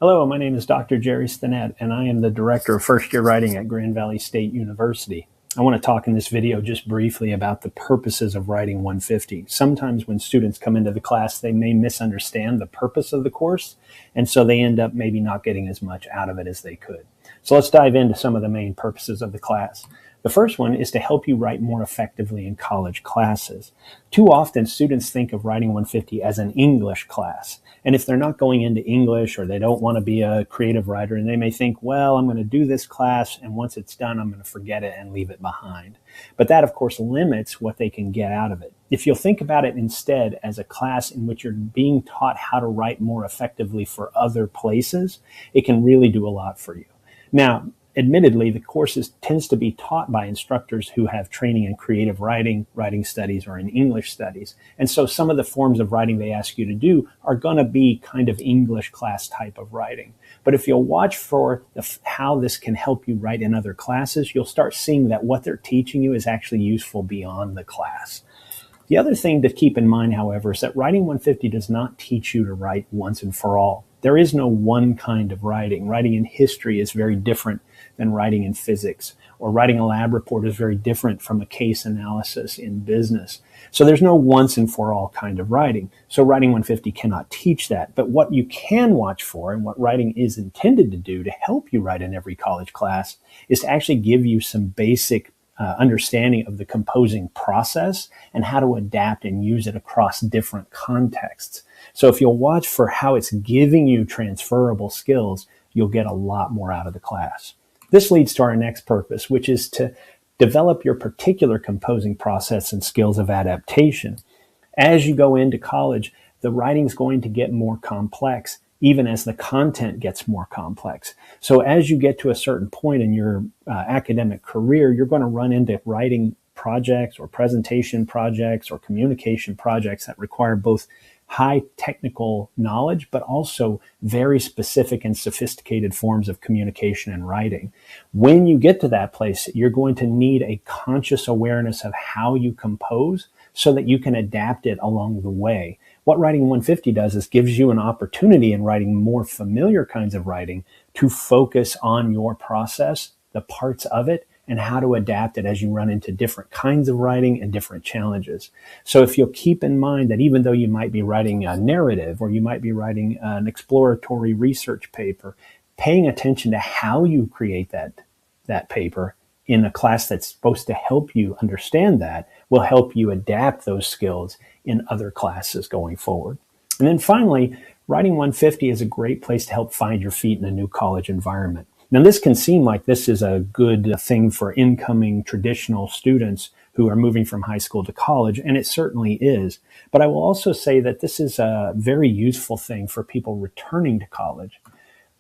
Hello, my name is Dr. Jerry Stinnett, and I am the Director of First Year Writing at Grand Valley State University. I want to talk in this video just briefly about the purposes of Writing 150. Sometimes when students come into the class, they may misunderstand the purpose of the course, and so they end up maybe not getting as much out of it as they could. So let's dive into some of the main purposes of the class. The first one is to help you write more effectively in college classes. Too often, students think of Writing 150 as an English class. And if they're not going into English or they don't want to be a creative writer, and they may think, well, I'm going to do this class, and once it's done, I'm going to forget it and leave it behind. But that, of course, limits what they can get out of it. If you'll think about it instead as a class in which you're being taught how to write more effectively for other places, it can really do a lot for you. Now, admittedly, the course tends to be taught by instructors who have training in creative writing, writing studies, or in English studies. And so some of the forms of writing they ask you to do are going to be kind of English class type of writing. But if you'll watch for how this can help you write in other classes, you'll start seeing that what they're teaching you is actually useful beyond the class. The other thing to keep in mind, however, is that Writing 150 does not teach you to write once and for all. There is no one kind of writing. Writing in history is very different than writing in physics, or writing a lab report is very different from a case analysis in business. So there's no once and for all kind of writing. So Writing 150 cannot teach that. But what you can watch for, and what writing is intended to do to help you write in every college class, is to actually give you some basic understanding of the composing process and how to adapt and use it across different contexts. So if you'll watch for how it's giving you transferable skills, you'll get a lot more out of the class. This leads to our next purpose, which is to develop your particular composing process and skills of adaptation. As you go into college, the writing's going to get more complex, even as the content gets more complex. So as you get to a certain point in your academic career, you're going to run into writing projects or presentation projects or communication projects that require both high technical knowledge, but also very specific and sophisticated forms of communication and writing. When you get to that place, you're going to need a conscious awareness of how you compose so that you can adapt it along the way. What Writing 150 does is gives you an opportunity in writing more familiar kinds of writing to focus on your process, the parts of it, and how to adapt it as you run into different kinds of writing and different challenges. So if you'll keep in mind that even though you might be writing a narrative or you might be writing an exploratory research paper, paying attention to how you create that paper in a class that's supposed to help you understand that will help you adapt those skills in other classes going forward. And then finally, Writing 150 is a great place to help find your feet in a new college environment. Now, this can seem like this is a good thing for incoming traditional students who are moving from high school to college, and it certainly is. But I will also say that this is a very useful thing for people returning to college.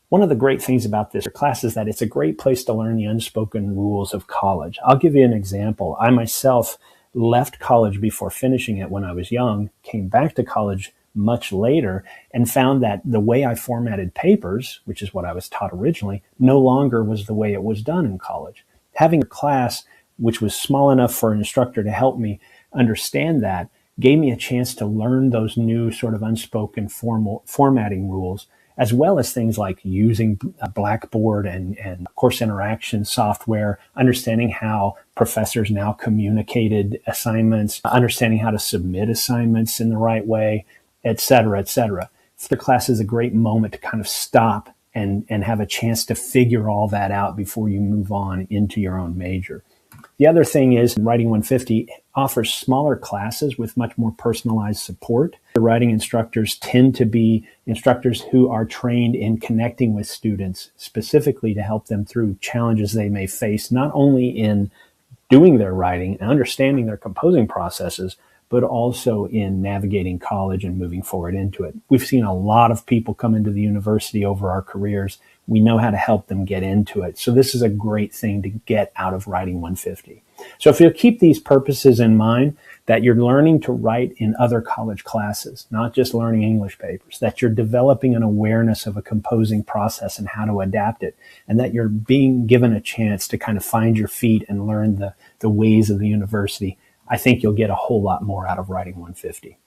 One of the great things about this class is that it's a great place to learn the unspoken rules of college. I'll give you an example. I myself left college before finishing it when I was young, came back to college much later, and found that the way I formatted papers, which is what I was taught originally, no longer was the way it was done in college. Having a class which was small enough for an instructor to help me understand that gave me a chance to learn those new sort of unspoken formatting rules, as well as things like using a Blackboard and course interaction software, understanding how professors now communicated assignments, understanding how to submit assignments in the right way, et cetera, et cetera. The class is a great moment to kind of stop and have a chance to figure all that out before you move on into your own major. The other thing is Writing 150 offers smaller classes with much more personalized support. The writing instructors tend to be instructors who are trained in connecting with students specifically to help them through challenges they may face, not only in doing their writing and understanding their composing processes, but also in navigating college and moving forward into it. We've seen a lot of people come into the university over our careers. We know how to help them get into it. So this is a great thing to get out of Writing 150. So if you'll keep these purposes in mind, that you're learning to write in other college classes, not just learning English papers, that you're developing an awareness of a composing process and how to adapt it, and that you're being given a chance to kind of find your feet and learn the ways of the university, I think you'll get a whole lot more out of Writing 150.